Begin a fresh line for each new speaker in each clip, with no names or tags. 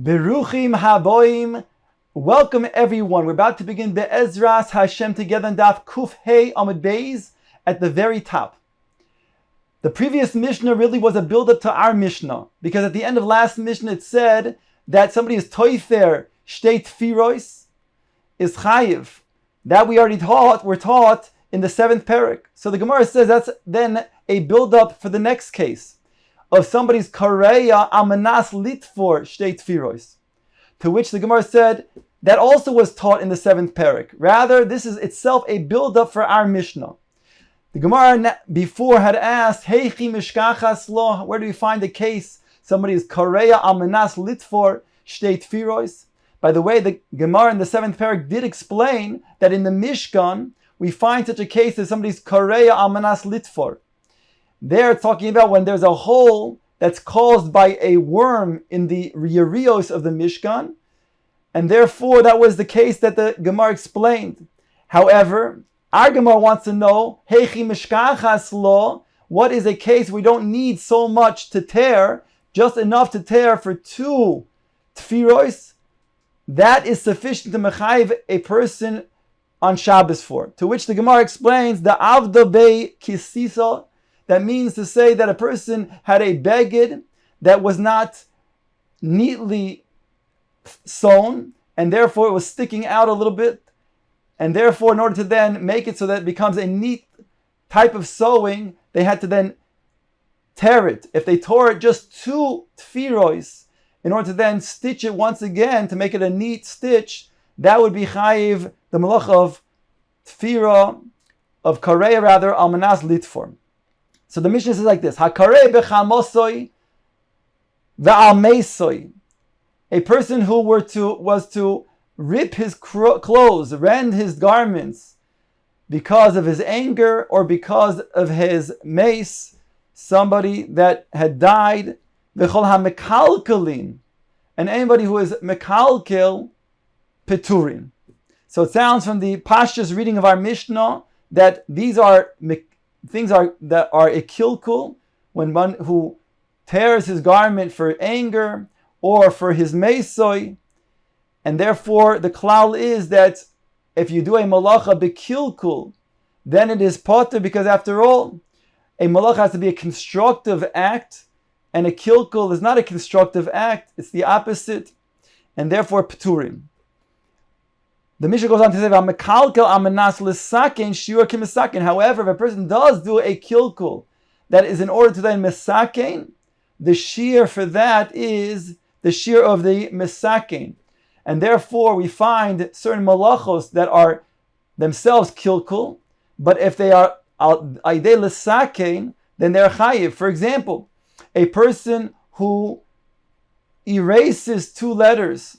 Beruchim haboim. Welcome everyone. We're about to begin Be'ezras Hashem together on Daf Kuf Hey Amud Beis at the very top. The previous Mishnah really was a build-up to our Mishnah, because at the end of last Mishnah it said that somebody is toifer shtei tfiros is chayiv. That we already we're taught in the 7th parak. So the Gemara says that's then a build-up for the next case of somebody's kareya amanas litfor shtei tfiros. To which the Gemara said that also was taught in the 7th parak. Rather, this is itself a build-up for our Mishnah. The Gemara before had asked, Heichi mishkachas lo, where do we find a case somebody is kareya amanas litfor shtei tfiros? By the way, the Gemara in the 7th parak did explain that in the Mishkan we find such a case as somebody's kareya amanas litfor. They're talking about when there's a hole that's caused by a worm in the Yirmiyahu of the Mishkan, and therefore that was the case that the Gemara explained. However, our Gemara wants to know, Heichi mishkachas lo, what is a case we don't need so much to tear, just enough to tear for 2 tfiros, that is sufficient to mechayiv a person on Shabbos for. To which the Gemara explains, the avda bei kisisa, that means to say that a person had a beged that was not neatly sewn, and therefore it was sticking out a little bit, and therefore in order to then make it so that it becomes a neat type of sewing, they had to then tear it. If they tore it just 2 tfiros, in order to then stitch it once again to make it a neat stitch, that would be chayiv the malach of tfira, of kareya rather, almanas litfor. So the Mishnah says like this: Hakarei bechamosoi va'almeisoi. A person who was to rip his clothes, rend his garments because of his anger or because of his mace, somebody that had died, v'chol hamekalkelin, and anybody who is mekalkel peturin. So it sounds from the Pashtus reading of our Mishnah that these are things that are a kilkul, when one who tears his garment for anger or for his mesoi, and therefore the klal is that if you do a malacha bekilkul, then it is potter, because after all, a malacha has to be a constructive act, and a kilkul is not a constructive act, it's the opposite, and therefore peturim. The Mishnah goes on to say, however, if a person does do a kilkul that is in order to then mesaken, the shear for that is the shear of the mesaken. And therefore we find certain malachos that are themselves kilkul, but if they are aidei lesaken, then they're chayiv. For example, a person who erases 2 letters,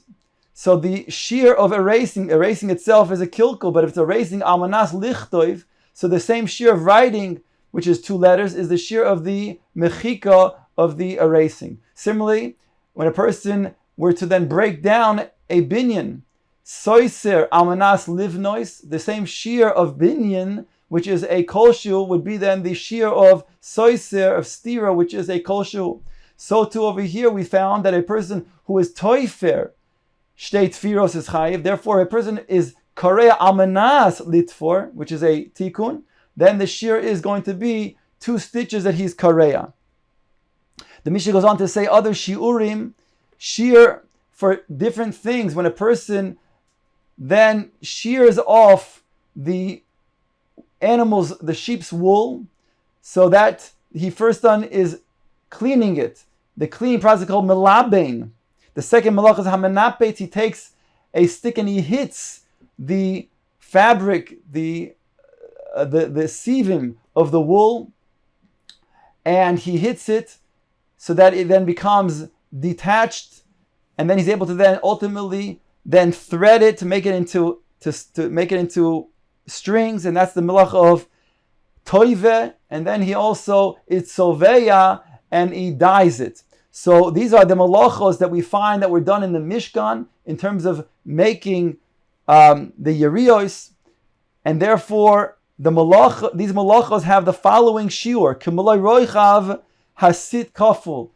so the shear of erasing itself is a kilkul, but if it's erasing almanas lichtoiv, so the same shear of writing, which is 2 letters, is the shear of the mechika of the erasing. Similarly, when a person were to then break down a binyan, soiser almanas livnois, the same shear of binyan, which is a kolshu, would be then the shear of soiser, of stira, which is a kolshu. So too over here we found that a person who is toifer shtei tfiros is chayiv. Therefore, a person is kareya almanas litfor, which is a tikkun. Then the shear is going to be 2 stitches that he's kareya. The Mishnah goes on to say other shiurim, shear for different things. When a person then shears off the animals, the sheep's wool, so that he first done is cleaning it. The cleaning process is called melabein. The second malach is hamenapet. He takes a stick and he hits the fabric, the sievim of the wool, and he hits it so that it then becomes detached, and then he's able to then ultimately then thread it to make it into to make it into strings, and that's the malach of toive. And then he also it's soveya, and he dyes it. So these are the malachos that we find that were done in the Mishkan in terms of making the Yirmiyahu, and therefore these malachos have the following shiur: K'maloi roichav hasit kaful.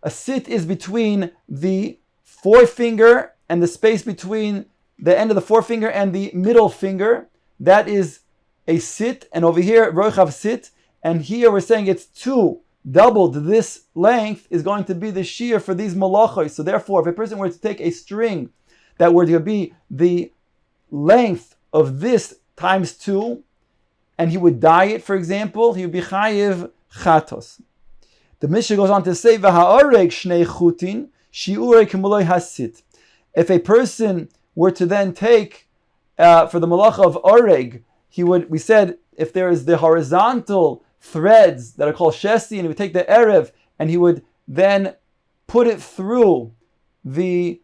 A sit is between the forefinger and the space between the end of the forefinger and the middle finger, that is a sit, and over here, roichav sit, and here we're saying it's 2, doubled this length is going to be the shear for these malachos. So therefore, if a person were to take a string that were to be the length of this times 2, and he would dye it, for example, he would be chayiv chatos. The Mishnah goes on to say, "V'ha'oreg shnei chutin shi'urei k'moloi hasit." If a person were to then take for the malacha of oreg, we said if there is the horizontal threads that are called shesi, and he would take the erev and he would then put it through the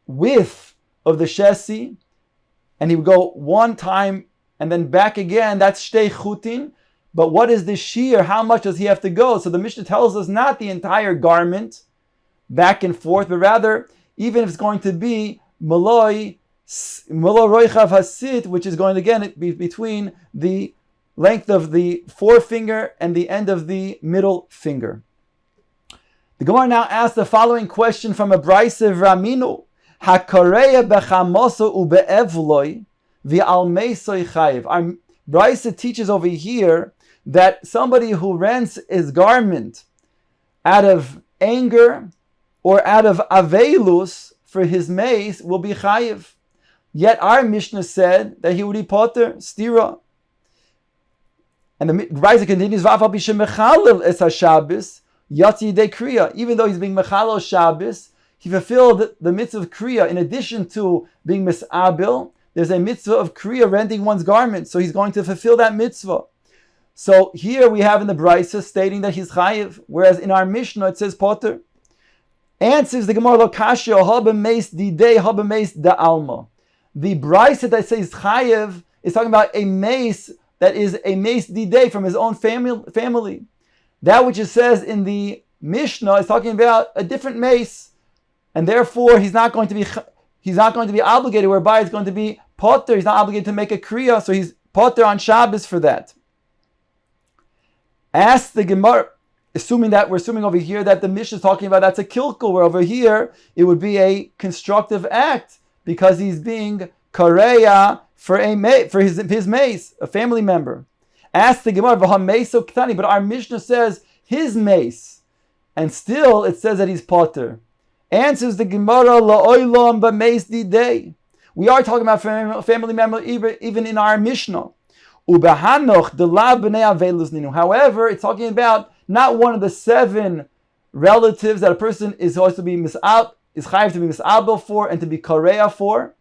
width of the shesi, and he would go one time and then back again. That's shtei chutin. But what is the shear? How much does he have to go? So the Mishnah tells us not the entire garment back and forth, but rather even if it's going to be maloi roichav hasit, which is going to again be between the length of the forefinger and the end of the middle finger. The Gemara now asks the following question from a Brayse of Raminu: Hakareya bechamoso ubeevloi v'almeisoi chayiv. Our Brayse teaches over here that somebody who rents his garment out of anger or out of avelus for his mace will be chayiv. Yet our Mishnah said that he would be potter, stira. And the Brayse continues, V'afal pishem mechalel es haShabbos yatzi yidei kriya. Even though he's being mechalel Shabbos, he fulfilled the mitzvah of kriya. In addition to being misabil, there's a mitzvah of kriya, renting one's garment. So he's going to fulfill that mitzvah. So here we have in the Brayse stating that he's chayiv, whereas in our Mishnah it says potter. Answers the Gemara, lo kasha haba meis didei haba meis da alma. The Brayse that says chayiv is talking about a mace that is a mace didei from his own family. That which it says in the Mishnah is talking about a different mace, and therefore he's not going to be obligated. Whereby it's going to be potter. He's not obligated to make a kriya, so he's potter on Shabbos for that. Ask the Gemara, we're assuming over here that the Mishnah is talking about that's a kilkul, where over here it would be a constructive act because he's being kareya for his mace, a family member. Ask the Gemara, but our Mishnah says his mace, and still it says that he's potter. Answers the Gemara, la'olam b'meis didei. We are talking about family member even in our Mishnah. However, it's talking about not one of the 7 relatives that a person is supposed to be chayav to be misabel for and to be kareya for,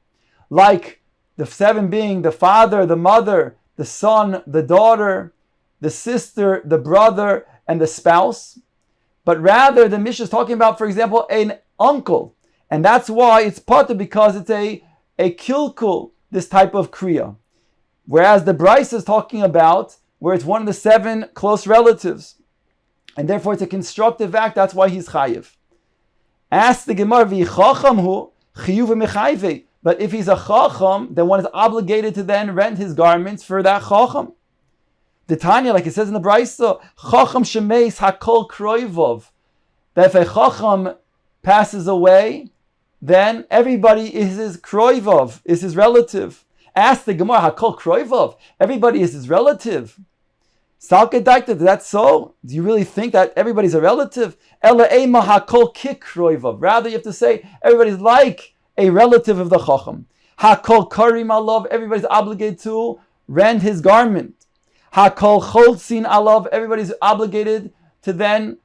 like the 7 being the father, the mother, the son, the daughter, the sister, the brother, and the spouse. But rather, the Mishnah is talking about, for example, an uncle, and that's why it's potter, because it's a kilkul, this type of kriya. Whereas the Brayse is talking about where it's one of the 7 close relatives, and therefore it's a constructive act. That's why he's chayiv. Ask the Gemara, v'chachamhu chiyuv v'mechayve. But if he's a chacham, then one is obligated to then rent his garments for that chacham. The Tanya, like it says in the Brayse, chacham shemeis hakol kroivov. That if a chacham passes away, then everybody is his kroivov, is his relative. Ask the Gemara, hakol kroivov, everybody is his relative. Salkedaikta, that's so? Do you really think that everybody's a relative? Ela ema hakol kik kroivov. Rather, you have to say everybody's like a relative of the chacham. Hakol karim alav, everybody's obligated to rent his garment. Hakol cholzin alav, everybody's obligated to then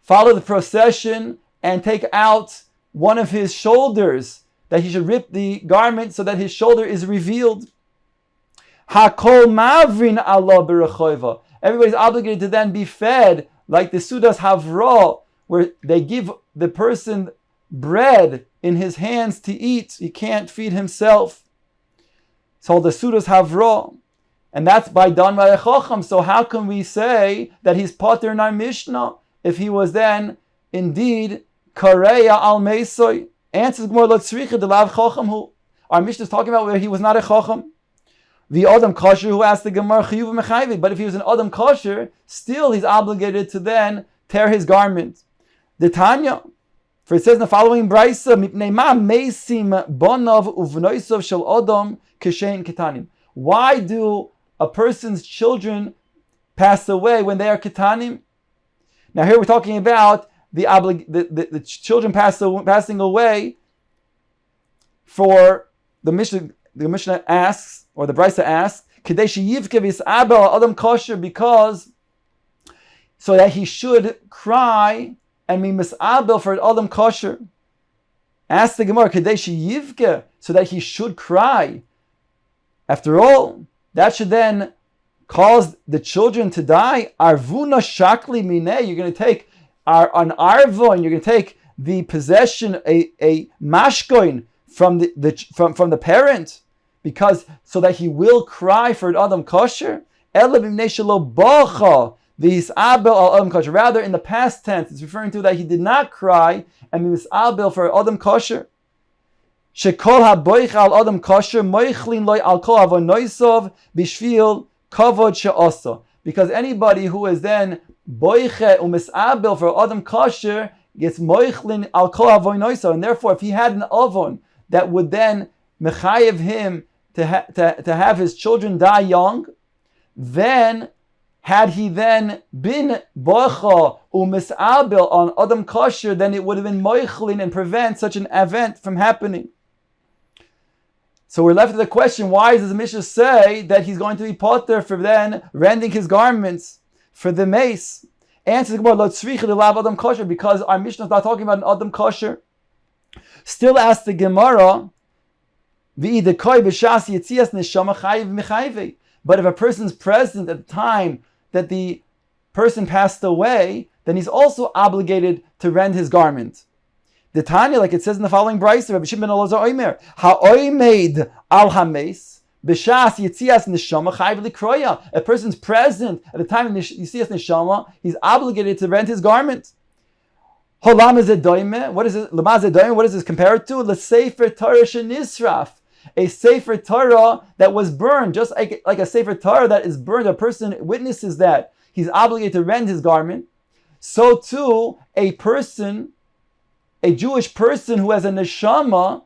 follow the procession and take out one of his shoulders, that he should rip the garment so that his shoulder is revealed. Hakol mavrin alav b'rechoiva, everybody's obligated to then be fed, like the Sudas Havra, where they give the person bread in his hands to eat. He can't feed himself. So the Sudas Havra, and that's done by a chacham. So how can we say that he's potter in our Mishnah if he was then indeed kareya al meisoi? Answers more lotzricha de lav chacham hu. Our Mishnah is talking about where he was not a chacham. The Adam Kosher who asked the Gemara chiyuv mechayve, but if he was an Adam Kosher, still he's obligated to then tear his garment. The Tanya, For it says in the following brisa, Mipnei ma meisim bonov uvnoisov shel odom kishein ketanim. Why do a person's children pass away when they are ketanim? Now here we're talking about the children passing away. For the Mishnah asks, or the brisa asks, Kadesh yivke v'isabel adam kosher, because so that he should cry and be misabel for adam kosher. Ask the Gemara, Kadesh yivke, so that he should cry. After all, that should then cause the children to die. Arvuna shakli mineh. You're going to take an arvo, and you're going to take the possession, a mashkoin from the parent, because so that he will cry for an adam kosher. Rather, in the past tense, it's referring to that he did not cry and be misabel for adam kosher. Shekol haboich al adam kosher moichlin loy al kol avonoisov bishvil kavod she'asa. Because anybody who is then boiche umisabel for adam kosher gets moichlin al kol avonoisov, and therefore, if he had an avon that would then mechayev him to have his children die young, then had he then been boicha umisabel on adam kosher, then it would have been moichlin and prevent such an event from happening. So we're left with the question, why does the Mishnah say that he's going to be potter for then rending his garments for the mace? Answer the Gemara, because our Mishnah is not talking about an adam kosher. Still ask the Gemara, but if a person's present at the time that the person passed away, then he's also obligated to rend his garment. The Tanya, like it says in the following brisa, Rabbi Shimon ben Elazar Omer, ha'oimed al hames b'shas yitzias neshama chayiv likroya. A person's present at the time of yitzias neshama, he's obligated to rend his garment. Holam is a doime. What is it? Lama is a doime. What is this compared to? The sefer Torah shenisraf, a sefer Torah that was burned, just like a sefer Torah that is burned. A person witnesses that he's obligated to rend his garment. So too, a Jewish person who has a neshama,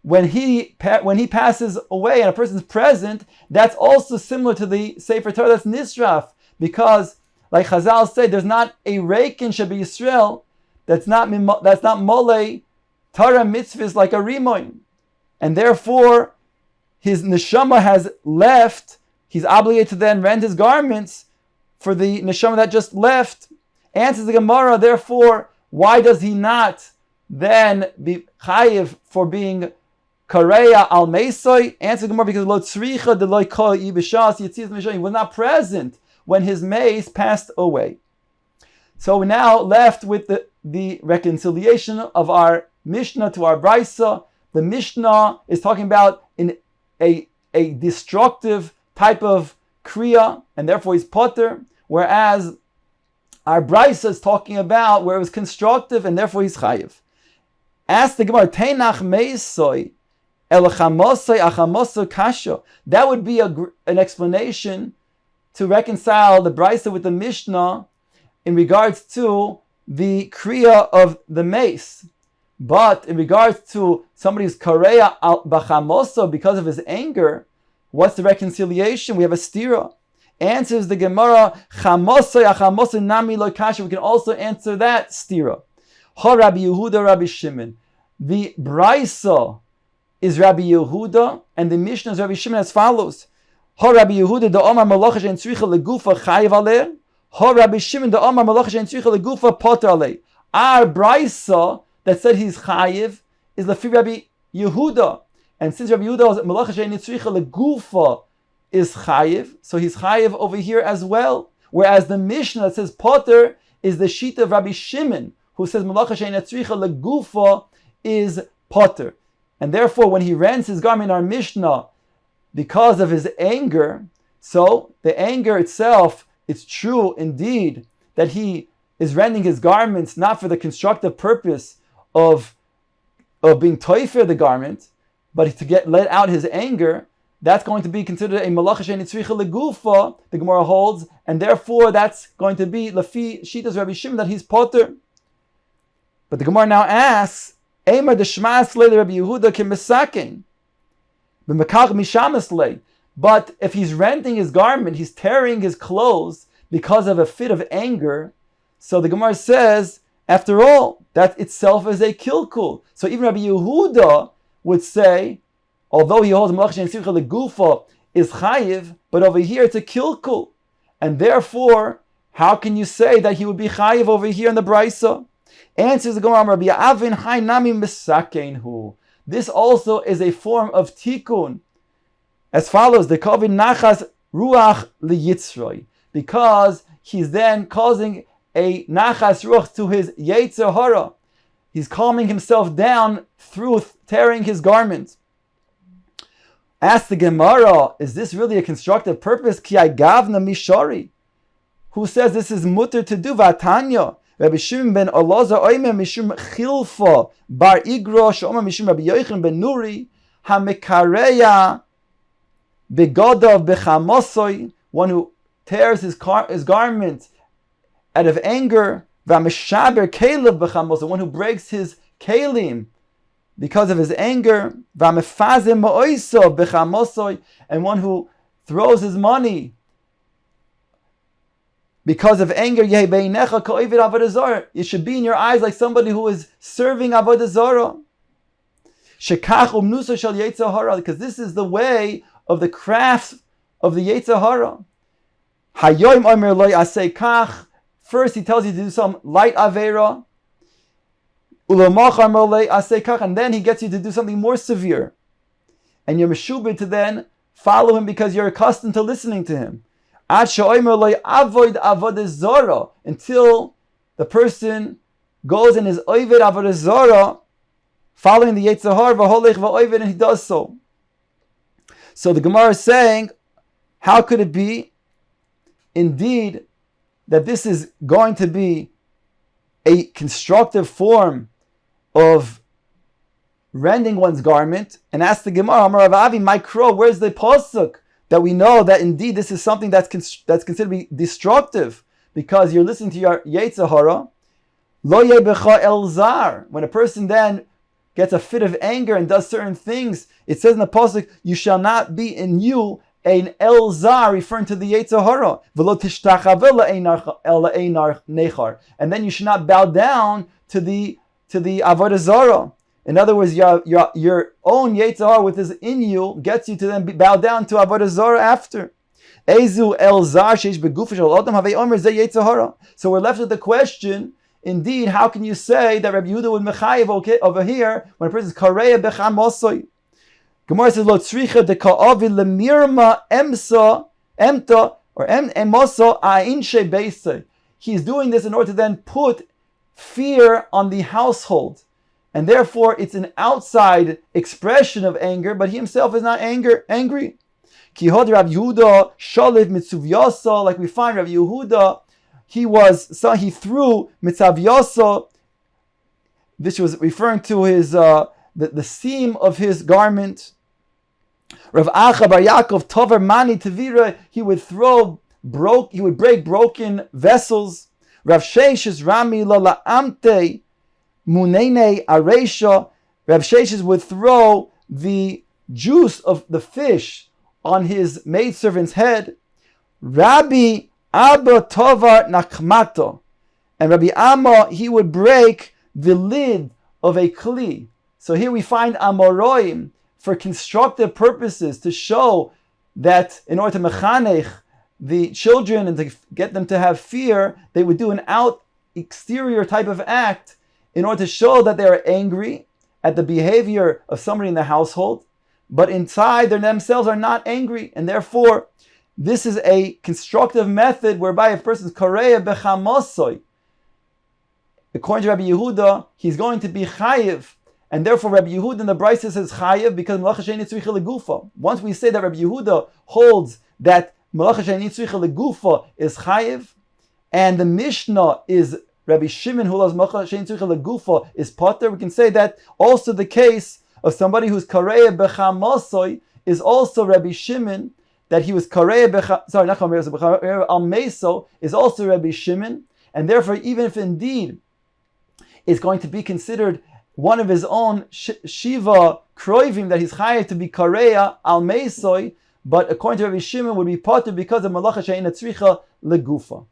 when he passes away and a person's present, that's also similar to the Sefer Torah that's nisraf, because like Chazal say, there's not a reikin Shabi Yisrael that's not mole Torah mitzvahs like a rimoin, and therefore his neshama has left. He's obligated to then rend his garments for the neshama that just left. Answers the Gemara, therefore, why does he not then be chayiv for being kareya al meisoi? Answer the Gemara, because lo tzricha de lo kol yibishas yitzias mishah. He was not present when his mace passed away. So we're now left with the reconciliation of our Mishnah to our Brisa. The Mishnah is talking about a destructive type of kriya, and therefore he's potter, whereas our Brisa is talking about where it was constructive, and therefore he's chayiv. Ask the Gemara, Teinach meisoi el chamosoi achamosoi kasha. That would be an explanation to reconcile the Brisa with the Mishnah in regards to the kriya of the mace. But in regards to somebody's kareya al bachamoso because of his anger, what's the reconciliation? We have a stira. Answers the Gemara, chamosoi achamosoi nami lo kasha. We can also answer that stira. Ha Rabbi Yehuda, Rabbi Shimon. The Brisa is Rabbi Yehuda, and the Mishnah is Rabbi Shimon as follows. Ha Rabbi Yehuda da Omar malacha she'en tzricha legufa chayiv aleh. Ha Rabbi Shimon da Omar malacha she'en tzricha legufa poter aleh. Our Brisa that said he's chayiv is lefi Rabbi Yehuda, and since Rabbi Yehuda was malacha she'en tzricha legufa is chayiv, so he's chayiv over here as well. Whereas the Mishnah that says poter is the sheet of Rabbi Shimon, who says malacha she'en tzricha legufa is poter, and therefore when he rends his garment in our Mishnah because of his anger, so the anger itself, it's true indeed that he is rending his garments not for the constructive purpose of being toifer the garment, but to let out his anger. That's going to be considered a malacha she'en tzricha legufa, the Gemara holds, and therefore that's going to be lefi shitas Rabbi Shimon that he's poter. But the Gemara now asks, Eimer de Shmas le Rabbi Yehuda kemisakin, b'mekach mishamas le. But if he's renting his garment, he's tearing his clothes because of a fit of anger. So the Gemara says, after all, that itself is a kilkul. So even Rabbi Yehuda would say, although he holds malach she'en tzricha legufa is chayiv, but over here it's a kilkul. And therefore, how can you say that he would be chayiv over here in the Brisa? Answers the Gemara, Rabbi Avin hainami misakenhu. This also is a form of tikkun. As follows, the kovin nachas ruach liyitzroi, because he's then causing a nachas ruach to his yetzer hara. He's calming himself down through tearing his garment. Ask the Gemara, is this really a constructive purpose? Ki gavna mishari. Who says this is mutter to do? Vatanya. Rabbi Shimon ben Elazar oimer mishum chilfa bar igro sheomer mishum Rabbi Yochanan ben Nuri hamekareya begodav bechamosoi, one who tears his garment out of anger, v'amishaber kelev bechamosoi, one who breaks his kelim because of his anger, v'amefazim ma'oiso bechamosoi, and one who throws his money because of anger. It should be in your eyes like somebody who is serving avodah zarah. Because this is the way of the crafts of the Yetzer Hara. First he tells you to do some light avera, and then he gets you to do something more severe. And you're meshubed to then follow him because you're accustomed to listening to him. Until the person goes and is oived avodah zarah, following the Yetzer Hara, and he does so. So the Gemara is saying, how could it be indeed that this is going to be a constructive form of rending one's garment? And ask the Gemara, Amar Rav Avi, my crow, where's the pasuk that we know that indeed this is something that's considered to be destructive because you're listening to your Yetzer Hara? Lo yebecha elzar. When a person then gets a fit of anger and does certain things, it says in the pasuk, you shall not be in you an elzar, referring to the Yetzer Hara. V'lo tishtachaveh le'einar nechar. And then you should not bow down to the avodah zarah. In other words, your own Yetzer Hara with his in you gets you to then bow down to avodah zarah after. Ezu elzar sheish begufah shel adam havei omer zeh Yetzer Hara. So we're left with the question, indeed, how can you say that Rabbi Yehuda would mechayiv over here when a person is kareya bechamosoi? Gemara says, Lo tzricha de ka'avi lemirma emta or emosa ain shebeisei. He's doing this in order to then put fear on the household. And therefore, it's an outside expression of anger, but he himself is not angry. Ki hod Rav Yehuda shaliv mitzuvyasa, like we find Rav Yehuda, he threw mitzavyasa. This was referring to his the seam of his garment. Rav Acha bar Yaakov tover mani tevira, he would break broken vessels. Rav Sheshes rami la amte munene aresha. Rav Sheshes would throw the juice of the fish on his maidservant's head. Rabbi Abba tovar nakmato, and Rabbi Amma, he would break the lid of a kli. So here we find Amoroim for constructive purposes, to show that in order to mechanech the children and to get them to have fear, they would do an exterior type of act in order to show that they are angry at the behavior of somebody in the household, but inside they themselves are not angry, and therefore this is a constructive method whereby a person's kareya bechamosoi, according to Rabbi Yehuda, he's going to be chayiv. And therefore, Rabbi Yehuda in the Brisa says chayiv because malacha she'ein tzricha legufa. Once we say that Rabbi Yehuda holds that malacha she'ein tzricha legufa is chayiv, and the Mishnah is Rabbi Shimon who holds malacha she'ein tzricha legufa is potter, we can say that also the case of somebody who's kareya bechamosoi is also Rabbi Shimon, that he was kareya al meso is also Rabbi Shimon, and therefore even if indeed is going to be considered one of his own Shiva Kroivim that he's chayav to be Kareya al Meisoi, but according to Rabbi Shimon would be potter because of Malacha She'eina Tzricha Legufa.